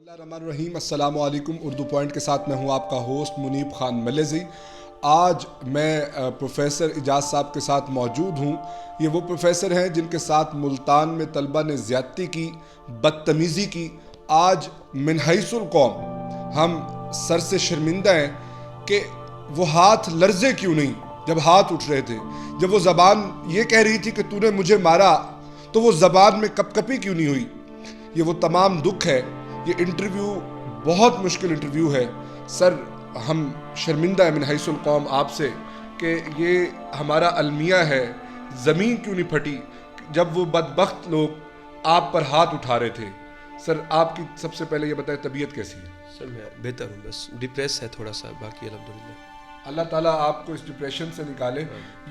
الرحمن الرحیم، السلام علیکم۔ اردو پوائنٹ کے ساتھ میں ہوں آپ کا ہوسٹ منیب خان ملیزی۔ آج میں پروفیسر اجاز صاحب کے ساتھ موجود ہوں۔ یہ وہ پروفیسر ہیں جن کے ساتھ ملتان میں طلبہ نے زیادتی کی، بدتمیزی کی۔ آج من حیث القوم ہم سر سے شرمندہ ہیں کہ وہ ہاتھ لرزے کیوں نہیں جب ہاتھ اٹھ رہے تھے، جب وہ زبان یہ کہہ رہی تھی کہ تو نے مجھے مارا تو وہ زبان میں کپ کپی کیوں نہیں ہوئی۔ یہ وہ تمام دکھ ہے۔ یہ انٹرویو بہت مشکل انٹرویو ہے سر، ہم شرمندہ ہیں من حیث القوم آپ سے کہ یہ ہمارا المیہ ہے۔ زمین کیوں نہیں پھٹی جب وہ بدبخت لوگ آپ پر ہاتھ اٹھا رہے تھے۔ سر آپ کی سب سے پہلے یہ بتائیں طبیعت کیسی ہے؟ سر میں بہتر ہوں، بس ڈپریس ہے تھوڑا سا، باقی الحمدللہ اللہ تعالیٰ آپ کو اس ڈپریشن سے نکالے۔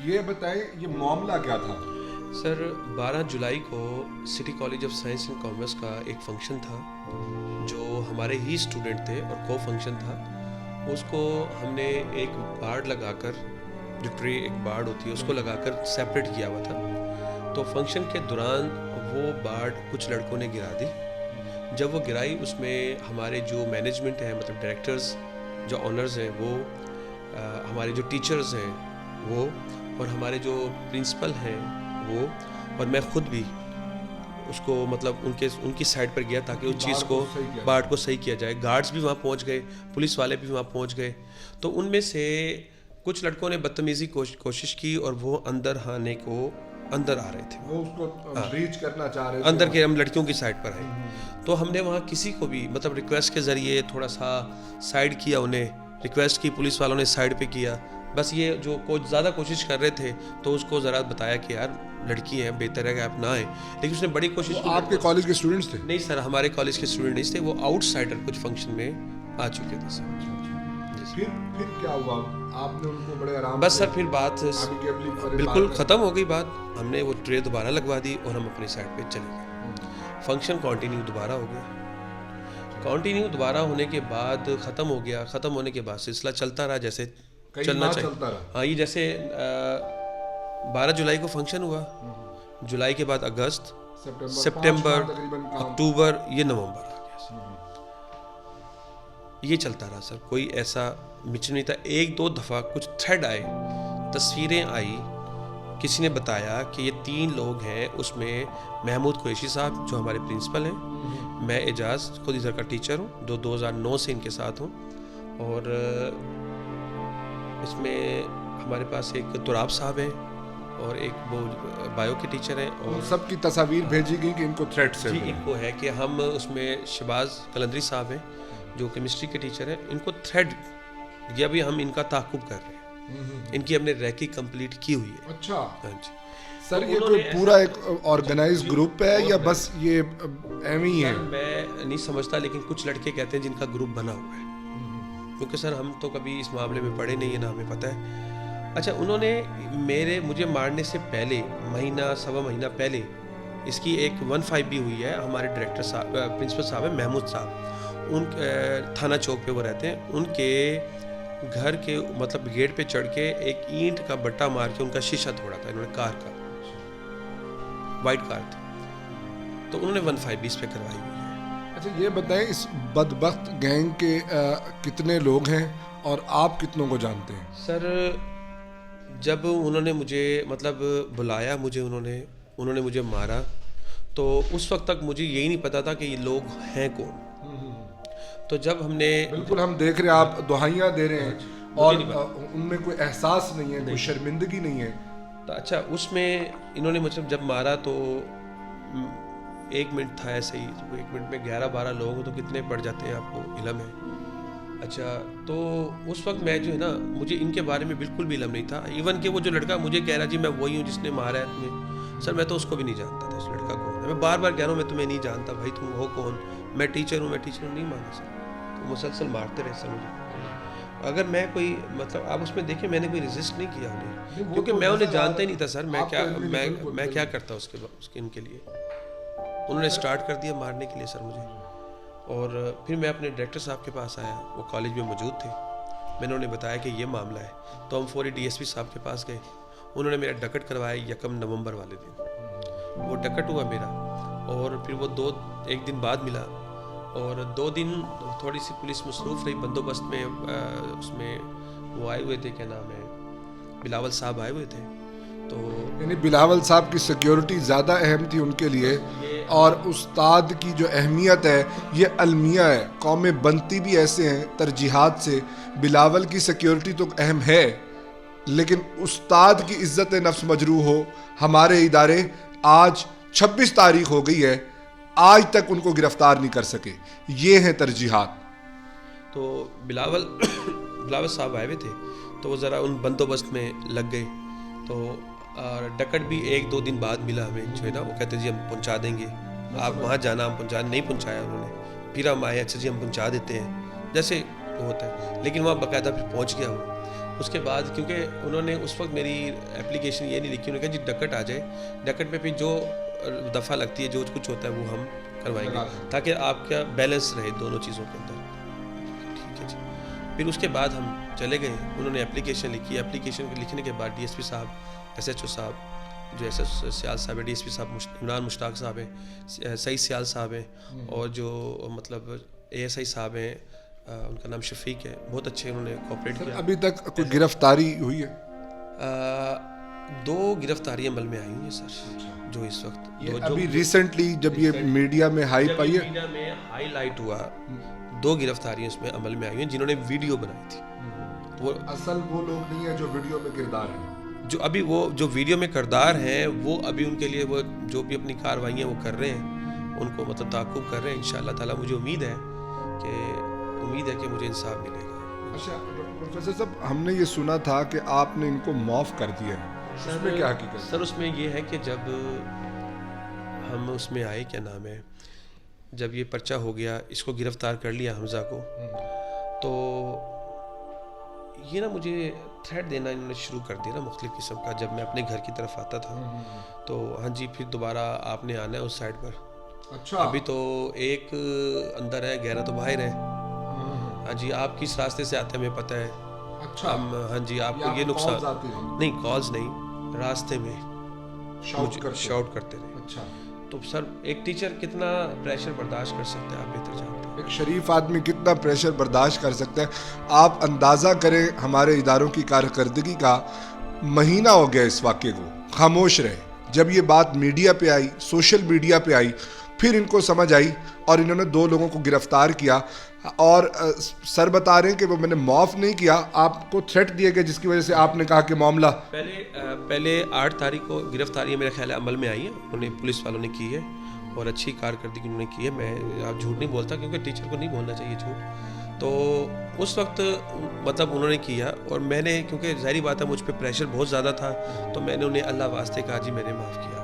یہ بتائیں یہ معاملہ کیا تھا؟ سر 12 جولائی کو city college of science and commerce کا ایک فنکشن تھا جو ہمارے ہی اسٹوڈنٹ تھے اور کو فنکشن تھا۔ اس کو ہم نے ایک بارڈ لگا کر، جو ٹری ایک بارڈ ہوتی ہے اس کو لگا کر سیپریٹ کیا ہوا تھا۔ تو فنکشن کے دوران وہ بارڈ کچھ لڑکوں نے گرا دی۔ جب وہ گرائی اس میں ہمارے جو مینجمنٹ ہے، مطلب ڈائریکٹرز جو آنرز ہیں وہ، ہمارے جو ٹیچرز ہیں وہ، اور ہمارے جو پرنسپل ہیں وہ، اور میں خود بھی اس کو مطلب ان کی سائڈ پر گیا تاکہ اس چیز کو بارڈ کو صحیح کیا جائے۔ گارڈز بھی وہاں پہنچ گئے، پولیس والے بھی وہاں پہنچ گئے۔ تو ان میں سے کچھ لڑکوں نے بدتمیزی کوشش کی اور وہ اندر آنے کو اندر آ رہے تھے، وہ اس کو بریچ کرنا چاہ رہے تھے اندر کے، ہم لڑکیوں کی سائڈ پر آئے۔ تو ہم نے وہاں کسی کو بھی مطلب ریکویسٹ کے ذریعے تھوڑا سا سائڈ کیا، انہیں ریکویسٹ کی، پولیس والوں نے سائڈ پہ کیا۔ بس یہ جو زیادہ کوشش کر رہے تھے تو اس کو ذرا بتایا کہ یار لڑکی ہیں، بہتر ہے کہ آپ نہ آئیں، لیکن اس نے بڑی کوشش کی۔ آپ کے کالج کے اسٹوڈنٹس تھے؟ نہیں سر، ہمارے کالج کے اسٹوڈنٹ نہیں تھے، وہ آؤٹ سائڈر کچھ فنکشن میں آ چکے تھے سر۔ پھر کیا ہوا؟ آپ نے ان کو بڑے آرام بس سر پھر بات بالکل ختم ہو گئی بات۔ ہم نے وہ ٹرے دوبارہ لگوا دی اور ہم اپنی سائڈ پہ چلے گئے۔ فنکشن کنٹینیو دوبارہ ہو گیا۔ کنٹینیو دوبارہ ہونے کے بعد ختم ہو گیا۔ ختم ہونے کے بعد سلسلہ چلتا رہا جیسے چلنا چاہیے۔ ہاں، یہ جیسے 12 جولائی کو فنکشن ہوا، جولائی کے بعد اگست، سپٹمبر، اکتوبر، یہ نومبر آ گیا۔ یہ چلتا رہا سر، کوئی ایسا مچ نہیں تھا۔ ایک دو دفعہ کچھ تھریڈ آئے، تصویریں آئی، کسی نے بتایا کہ یہ 3 لوگ ہیں، اس میں محمود قریشی صاحب جو ہمارے پرنسپل ہیں، میں اعجاز خود ادھر کا ٹیچر ہوں، 2009 سے ان کے ساتھ ہوں، اور اس میں ہمارے پاس ایک تراب صاحب ہیں اور ایک وہ بایو کے ٹیچر ہیں، اور سب کی تصاویر بھیجی گئی کہ ان کو تھریٹس ہیں۔ جی، ان کو ہے کہ ہم اس میں شہباز قلندری صاحب ہیں جو کیمسٹری کے ٹیچر ہیں، ان کو تھریڈ یا بھی ہم ان کا تعاقب کر رہے ہیں۔ ان کی ہم نے ریکی کمپلیٹ کی ہوئی ہے۔ اچھا ہاں جی سر، یہ کوئی پورا ایک آرگنائز گروپ ہے یا بس یہ ایویں ہی ہے؟ میں نہیں سمجھتا، لیکن کچھ لڑکے کہتے ہیں جن کا گروپ بنا ہوا ہے، کیونکہ سر ہم تو کبھی اس معاملے میں پڑے نہیں ہیں، نہ ہمیں پتہ ہے۔ اچھا، انہوں نے مجھے مارنے سے پہلے مہینہ سوا مہینہ پہلے اس کی ایک 1-5 بھی ہوئی ہے۔ ہمارے ڈائریکٹر صاحب، پرنسپل صاحب ہیں محمود صاحب، ان تھانہ چوک پہ وہ رہتے ہیں، ان کے گھر کے مطلب گیٹ پہ چڑھ کے ایک اینٹ کا بٹا مار کے ان کا شیشہ توڑا تھا انہوں نے، کار کا، وائٹ کار تھی، تو انہوں نے 1-5 بھی اس پہ کروائی ہوئی ہے۔ اچھا یہ بتائیں اس بدبخت گینگ کے کتنے لوگ ہیں اور آپ کتنوں کو جانتے ہیں؟ سر جب انہوں نے مجھے مطلب بلایا، انہوں نے مجھے مارا، تو اس وقت تک مجھے یہی نہیں پتا تھا کہ یہ لوگ ہیں کون۔ تو جب ہم نے بالکل ہم دیکھ رہے ہیں آپ دہائیاں دے رہے ہیں اور ان میں کوئی احساس نہیں ہے، کوئی شرمندگی نہیں ہے۔ تو اچھا، اس میں انہوں نے مجھے جب مارا تو 1 منٹ تھا ایسے ہی، 1 منٹ میں 11-12 لوگ تو کتنے پڑ جاتے ہیں آپ کو علم ہے۔ اچھا، تو اس وقت میں جو ہے نا، مجھے ان کے بارے میں بالکل بھی علم نہیں تھا، ایون کہ وہ جو لڑکا مجھے کہہ رہا جی میں وہی ہوں جس نے مارا ہے تمہیں، سر میں تو اس کو بھی نہیں جانتا تھا، اس لڑکا کون ہے۔ میں بار بار کہہ رہا ہوں میں تمہیں نہیں جانتا بھائی، تم ہو کون؟ میں ٹیچر ہوں، نہیں مانا سر۔ تو مسلسل مارتے رہے سر مجھے۔ اگر میں کوئی مطلب آپ اس میں دیکھیں، میں نے کوئی ریزسٹ نہیں کیا انہیں، کیونکہ میں انہیں جانتا ہی نہیں تھا سر، میں کیا کرتا ان کے لیے۔ انہوں نے اسٹارٹ کر دیا مارنے کے لیے سر مجھے، اور پھر میں اپنے ڈائریکٹر صاحب کے پاس آیا، وہ کالج میں موجود تھے، میں نے انہیں بتایا کہ یہ معاملہ ہے، تو ہم فوری ڈی ایس پی صاحب کے پاس گئے، انہوں نے میرا ڈکٹ کروایا 1 نومبر والے دن، وہ ڈکٹ ہوا میرا، اور پھر وہ 1 دن بعد ملا، اور 2 دن تھوڑی سی پولیس مصروف رہی بندوبست میں. اس میں وہ آئے ہوئے تھے, کیا نام ہے, بلاول صاحب آئے ہوئے تھے. تو یعنی بلاول صاحب کی سیکیورٹی زیادہ اہم تھی ان کے لیے, اور استاد کی جو اہمیت ہے یہ المیہ ہے. قومیں بنتی بھی ایسے ہیں ترجیحات سے. بلاول کی سیکیورٹی تو اہم ہے, لیکن استاد کی عزت نفس مجروح ہو. ہمارے ادارے آج 26 تاریخ ہو گئی ہے, آج تک ان کو گرفتار نہیں کر سکے. یہ ہیں ترجیحات. تو بلاول صاحب آئے ہوئے تھے, تو وہ ذرا ان بندوبست میں لگ گئے. تو اور ڈکٹ بھی 1-2 دن بعد ملا ہمیں, جو ہے نا, وہ کہتے جی ہم پہنچا دیں گے, آپ وہاں جانا. ہم نہیں پہنچایا انہوں نے. پھر ہم آئے, اچھا جی ہم پہنچا دیتے ہیں, جیسے ہوتا ہے. لیکن وہاں باقاعدہ پھر پہنچ گیا ہوں. اس کے بعد کیونکہ انہوں نے اس وقت میری اپلیکیشن یہ نہیں لکھی, انہوں نے کہا جی ڈکٹ آ جائے, ڈکٹ پہ پھر جو دفعہ لگتی ہے, جو کچھ ہوتا ہے وہ ہم کروائیں گے, تاکہ آپ کا بیلنس رہے دونوں چیزوں کے اندر. ٹھیک ہے جی. پھر اس کے بعد ہم چلے گئے. انہوں نے اپلیکیشن لکھی. اپلیکیشن لکھنے کے بعد DSP صاحب, SHO صاحب, جو سیال صاحب ہے, DSP صاحب عمران مشتاق صاحب ہیں, سعید سیال صاحب ہیں, اور جو مطلب ASI صاحب ہیں, ان کا نام شفیق ہے, بہت اچھے انہوں نے کوآپریٹ کیا. ابھی تک کوئی گرفتاری ہوئی ہے؟ 2 گرفتاریاں عمل میں آئی ہیں سر, جو اس وقت ابھی ریسنٹلی جب یہ میڈیا میں ہائپ آئی ہے, میڈیا میں ہائی لائٹ ہوا, 2 گرفتاریاں اس میں عمل میں آئی ہیں جنہوں نے ویڈیو بنائی تھی. وہ اصل وہ لوگ نہیں ہیں جو ویڈیو میں کردار ہیں. جو ابھی وہ جو ویڈیو میں کردار ہیں, وہ ابھی ان کے لیے وہ جو بھی اپنی کارروائیاں وہ کر رہے ہیں, ان کو مطلب تعاقب کر رہے ہیں. انشاءاللہ تعالیٰ مجھے امید ہے کہ مجھے انصاف ملے گا. اچھا پروفیسر صاحب, ہم نے یہ سنا تھا کہ آپ نے ان کو معاف کر دیا ہے, اس میں کیا حقیقت؟ سر اس میں یہ ہے کہ جب ہم اس میں آئے, کیا نام ہے, جب یہ پرچہ ہو گیا, اس کو گرفتار کر لیا حمزہ کو, تو یہ نا مجھے تھریٹ دینا انہوں نے شروع کر دیا نا مختلف قسم کا. جب میں اپنے گھر کی طرف آتا تھا تو ہاں جی پھر دوبارہ آپ نے آنا ہے اس سائڈ پر. اچھا, ابھی تو ایک اندر ہے, 11 تو باہر ہے. ہاں جی, آپ کس راستے سے آتے ہیں ہمیں پتہ ہے. اچھا, ہاں جی, آپ کو یہ نقصان نہیں, کالز نہیں, راستے میں شاؤٹ کرتے رہے. اچھا, تو سر ایک ٹیچر کتنا پریشر برداشت کر سکتا ہے, آپ بہتر جانتے ہیں. ایک شریف آدمی کتنا پریشر برداشت کر سکتا ہے. آپ اندازہ کریں ہمارے اداروں کی کارکردگی کا. مہینہ ہو گیا اس واقعے کو, خاموش رہے. جب یہ بات میڈیا پہ آئی, سوشل میڈیا پہ آئی, پھر ان کو سمجھ آئی اور انہوں نے 2 لوگوں کو گرفتار کیا. اور سر بتا رہے ہیں کہ وہ میں نے معاف نہیں کیا, آپ کو تھریٹ دیے گئے, جس کی وجہ سے آپ نے کہا کہ معاملہ پہلے 8 تاریخ کو گرفتاریاں میرا خیال ہے عمل میں آئی ہیں, انہوں نے پولیس والوں نے کی ہے, اور اچھی کارکردگی انہوں نے کی ہے. میں آپ جھوٹ نہیں بولتا, کیونکہ ٹیچر کو نہیں بولنا چاہیے جھوٹ. تو اس وقت مطلب انہوں نے کیا, اور میں نے, کیونکہ ظاہری بات ہے مجھ پہ پریشر بہت زیادہ تھا, تو میں نے انہیں اللہ واسطے کہا جی میں نے معاف کیا.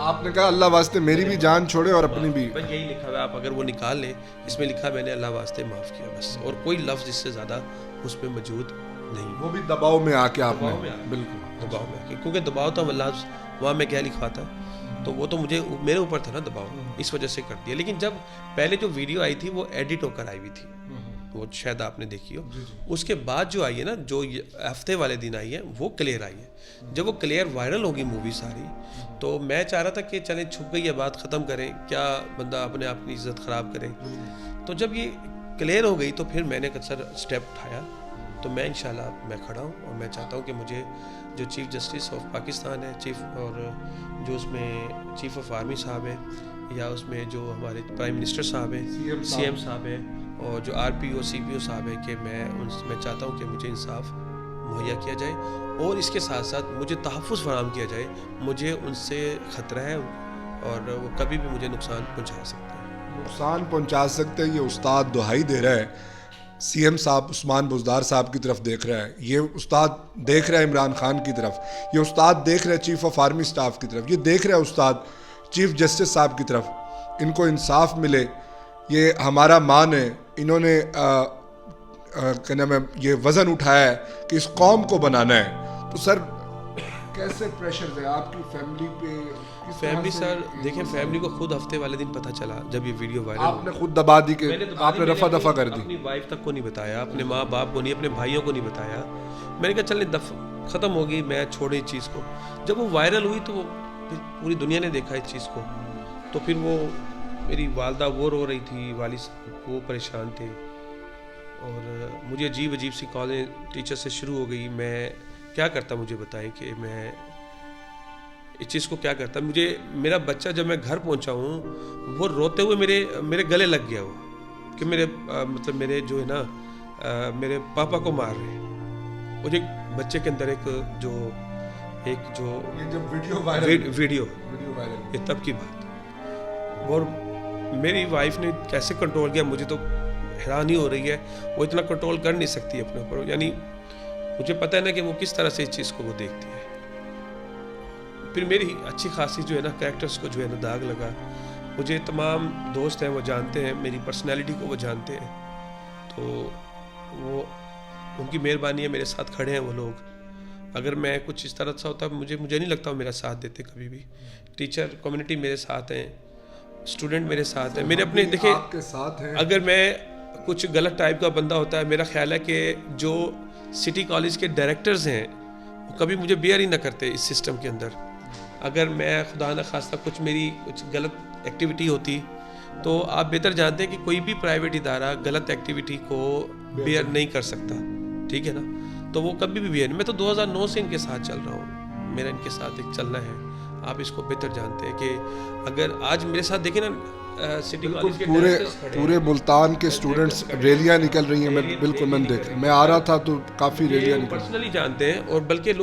آپ نے کہا اللہ واسطے میری بھی جان چھوڑے اور اپنی بھی. بس یہی لکھا ہوا ہے, آپ اگر وہ نکال لیں, اس میں لکھا میں نے اللہ واسطے معاف کیا بس, اور کوئی لفظ اس سے زیادہ اس میں موجود نہیں. وہ بھی دباؤ میں آ کے آپ نے, بالکل دباؤ میں آ کے, کیونکہ دباؤ تو اللہ وہاں میں کیا لکھا تھا, تو وہ تو مجھے میرے اوپر تھا نا دباؤ, اس وجہ سے کر دیا. لیکن جب پہلے جو ویڈیو آئی تھی وہ ایڈٹ ہو کر آئی ہوئی تھی, وہ شاید آپ نے دیکھی ہو. اس کے بعد جو آئی ہے نا, جو ہفتے والے دن آئی ہے, وہ کلیئر آئی ہے. جب وہ کلیئر وائرل ہوگی مووی ساری, تو میں چاہ رہا تھا کہ چلیں چھپ گئی ہے بات, ختم کریں, کیا بندہ اپنے آپ کی عزت خراب کرے. تو جب یہ کلیئر ہو گئی تو پھر میں نے سر اسٹیپ اٹھایا. تو میں انشاءاللہ میں کھڑا ہوں, اور میں چاہتا ہوں کہ مجھے جو چیف جسٹس آف پاکستان ہے, چیف, اور جو اس میں چیف آف آرمی صاحب ہیں, یا اس میں جو ہمارے پرائم منسٹر صاحب ہیں, CM صاحب ہیں, اور جو RPO CPO صاحب ہیں, کہ میں چاہتا ہوں کہ مجھے انصاف مہیا کیا جائے, اور اس کے ساتھ ساتھ مجھے تحفظ فراہم کیا جائے. مجھے ان سے خطرہ ہے, اور وہ کبھی بھی مجھے نقصان پہنچا سکتے ہیں. نقصان پہنچا سکتے ہیں. یہ استاد دہائی دے رہا ہے, CM صاحب عثمان بزدار صاحب کی طرف دیکھ رہا ہے, یہ استاد دیکھ رہا ہے عمران خان کی طرف, یہ استاد دیکھ رہا ہے چیف آف آرمی اسٹاف کی طرف, یہ دیکھ رہا ہے استاد چیف جسٹس صاحب کی طرف. ان کو انصاف ملے, یہ ہمارا مان ہے. انہوں نے کیا نام ہے, یہ وزن اٹھایا ہے کہ اس قوم کو بنانا ہے. تو سر کیسے پریشر ہے آپ کی فیملی پہ؟ فیملی سر دیکھیں, فیملی کو خود ہفتے والے دن پتہ چلا جب یہ ویڈیو وائرل, آپ نے خود دبا دی کہ آپ نے رفع دفع کر دی. اپنی وائف تک کو نہیں بتایا, اپنے ماں باپ کو نہیں, اپنے بھائیوں کو نہیں بتایا. میں نے کہا چلیں ختم ہوگی, میں چھوڑے اس چیز کو. جب وہ وائرل ہوئی تو پوری دنیا نے دیکھا اس چیز کو, تو پھر وہ میری والدہ وہ رو رہی تھی, والد وہ پریشان تھے اور مجھے عجیب سی کالیں ٹیچر سے شروع ہو گئی. میں کیا کرتا مجھے بتائیں کہ میں اس چیز کو کیا کرتا. میرا بچہ جب میں گھر پہنچا ہوں وہ روتے ہوئے میرے گلے لگ گیا وہ کہ مطلب میرے جو ہے نا میرے پاپا کو مار رہے ہیں. مجھے بچے کے اندر ایک جو ویڈیو یہ تب کی بات اور میری وائف نے کیسے کنٹرول کیا مجھے تو حیرانی ہو رہی ہے. وہ اتنا کنٹرول کر نہیں سکتی اپنے اوپر, یعنی مجھے پتہ ہے نا کہ وہ کس طرح سے اس چیز کو وہ دیکھتی ہے. پھر میری اچھی خاصی جو ہے نا کریکٹرز کو جو ہے نا داغ لگا. مجھے تمام دوست ہیں وہ جانتے ہیں, میری پرسنالٹی کو وہ جانتے ہیں, تو وہ ان کی مہربانی ہے میرے ساتھ کھڑے ہیں وہ لوگ. اگر میں کچھ اس طرح سے ہوتا مجھے نہیں لگتا وہ میرا ساتھ دیتے کبھی بھی. ٹیچر کمیونٹی میرے ساتھ ہیں, اسٹوڈنٹ میرے ساتھ ہیں, میرے اپنے دیکھیں اگر میں کچھ غلط ٹائپ کا بندہ ہوتا ہے میرا خیال ہے کہ جو سٹی کالج کے ڈائریکٹرز ہیں وہ کبھی مجھے بیئر ہی نہ کرتے اس سسٹم کے اندر. اگر میں خدا نخواستہ میری کچھ غلط ایکٹیویٹی ہوتی تو آپ بہتر جانتے ہیں کہ کوئی بھی پرائیویٹ ادارہ غلط ایکٹیویٹی کو بیئر نہیں کر سکتا, ٹھیک ہے نا. تو وہ کبھی بھی بیئر نہیں. میں تو 2009 سے ان کے ساتھ چل رہا ہوں, میرا ان کے ساتھ ایک چلنا ہے. آپ اس کو بہتر جانتے ہیں کہ اگر آج میرے ساتھ دیکھیں نا سٹی کالج کے پورے ملتان کے اسٹوڈنٹس ریلیاں نکل رہی ہیں. بالکل میں آ رہا تھا تو کافی ریلیاں نکل پرسنلی جانتے ہیں, اور بلکہ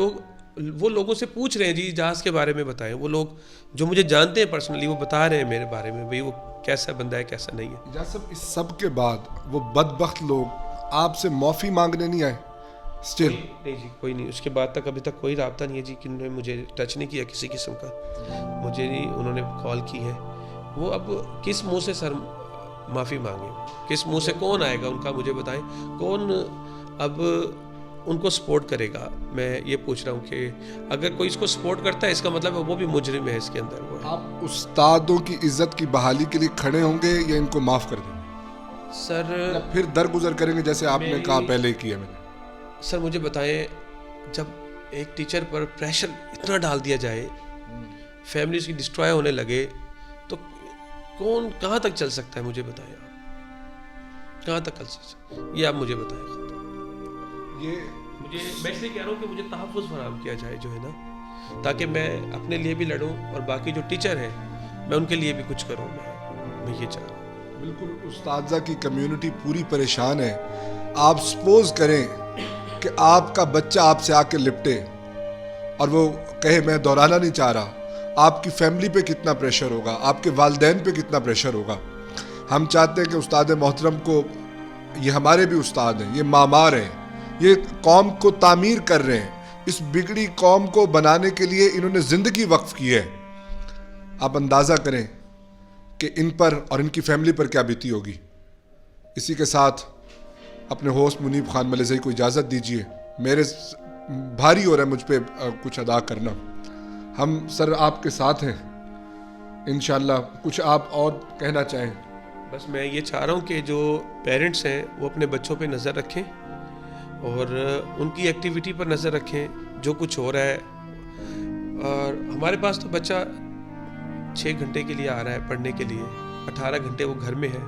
وہ لوگوں سے پوچھ رہے ہیں جی اجاز کے بارے میں بتائیں. وہ لوگ جو مجھے جانتے ہیں پرسنلی وہ بتا رہے ہیں میرے بارے میں بھئی وہ کیسا بندہ ہے کیسا نہیں ہے. اجاز صاحب, اس سب کے بعد وہ بدبخت لوگ آپ سے معافی مانگنے نہیں آئے؟ اسٹل نہیں جی, کوئی نہیں. اس کے بعد تک ابھی تک کوئی رابطہ نہیں ہے جی, کہ انہوں نے مجھے ٹچ نہیں کیا کسی قسم کا, مجھے نہیں انہوں نے کال کی ہے. وہ اب کس منہ سے سر معافی مانگے, کس منہ سے کون آئے گا ان کا مجھے بتائیں. کون اب ان کو سپورٹ کرے گا؟ میں یہ پوچھ رہا ہوں کہ اگر کوئی اس کو سپورٹ کرتا ہے اس کا مطلب وہ بھی مجرم ہے اس کے اندر. وہ آپ استادوں کی عزت کی بحالی کے لیے کھڑے ہوں گے یا ان کو معاف کر دیں گے سر, یا پھر درگزر کریں گے جیسے آپ نے کہا پہلے کیا میں نے؟ سر مجھے بتائیں, جب ایک ٹیچر پر پریشر اتنا ڈال دیا جائے, فیملیز کی ڈسٹرائے ہونے لگے, تو کون کہاں تک چل سکتا ہے مجھے بتائیں آپ, کہاں تک چل سکتا ہے یہ آپ مجھے بتائیں. میں اس لیے کہہ رہا ہوں کہ مجھے تحفظ فراہم کیا جائے جو ہے نا, تاکہ میں اپنے لیے بھی لڑوں اور باقی جو ٹیچر ہیں میں ان کے لیے بھی کچھ کروں. میں یہ چاہ رہا ہوں. بالکل, اساتذہ کی کمیونٹی پوری پریشان ہے. آپ سپوز کریں کہ آپ کا بچہ آپ سے آ کے لپٹے اور وہ کہے میں دہرانا نہیں چاہ رہا, آپ کی فیملی پہ کتنا پریشر ہوگا, آپ کے والدین پہ کتنا پریشر ہوگا. ہم چاہتے ہیں کہ استاد محترم کو, یہ ہمارے بھی استاد ہیں, یہ معمار ہیں, یہ قوم کو تعمیر کر رہے ہیں, اس بگڑی قوم کو بنانے کے لیے انہوں نے زندگی وقف کی ہے. آپ اندازہ کریں کہ ان پر اور ان کی فیملی پر کیا بیتی ہوگی. اسی کے ساتھ اپنے ہوسٹ منیب خان ملزئی کو اجازت دیجیے, میرے بھاری ہو رہا ہے مجھ پہ کچھ ادا کرنا. ہم سر آپ کے ساتھ ہیں انشاءاللہ. کچھ آپ اور کہنا چاہیں؟ بس میں یہ چاہ رہا ہوں کہ جو پیرنٹس ہیں وہ اپنے بچوں پہ نظر رکھیں اور ان کی ایکٹیویٹی پر نظر رکھیں جو کچھ ہو رہا ہے. اور ہمارے پاس تو بچہ 6 گھنٹے کے لیے آ رہا ہے پڑھنے کے لیے, 18 گھنٹے وہ گھر میں ہے.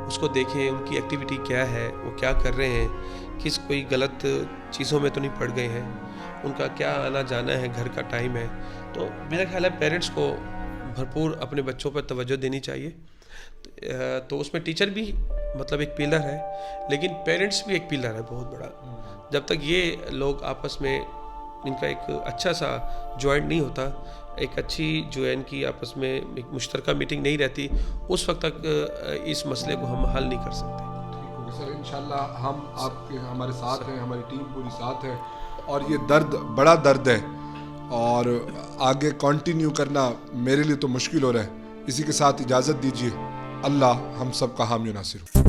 اس کو دیکھیں ان کی ایکٹیویٹی کیا ہے, وہ کیا کر رہے ہیں, کس کوئی غلط چیزوں میں تو نہیں پڑ گئے ہیں, ان کا کیا آنا جانا ہے, گھر کا ٹائم ہے. تو میرا خیال ہے پیرنٹس کو بھرپور اپنے بچوں پر توجہ دینی چاہیے. تو اس میں ٹیچر بھی مطلب ایک پیلر ہے, لیکن پیرنٹس بھی ایک پیلر ہے بہت بڑا. جب تک یہ لوگ آپس میں ان کا ایک اچھا سا جوائنٹ نہیں ہوتا, ایک اچھی جو ہے ان کی آپس میں ایک مشترکہ میٹنگ نہیں رہتی, اس وقت تک اس مسئلے کو ہم حل نہیں کر سکتے. ٹھیک ہوگا سر, انشاءاللہ ہم آپ کے ہمارے ساتھ ہیں, ہماری ٹیم پوری ساتھ ہے, اور یہ درد بڑا درد ہے اور آگے کنٹینیو کرنا میرے لیے تو مشکل ہو رہا ہے. اسی کے ساتھ اجازت دیجیے. اللہ ہم سب کا حامی و ناصر ہو.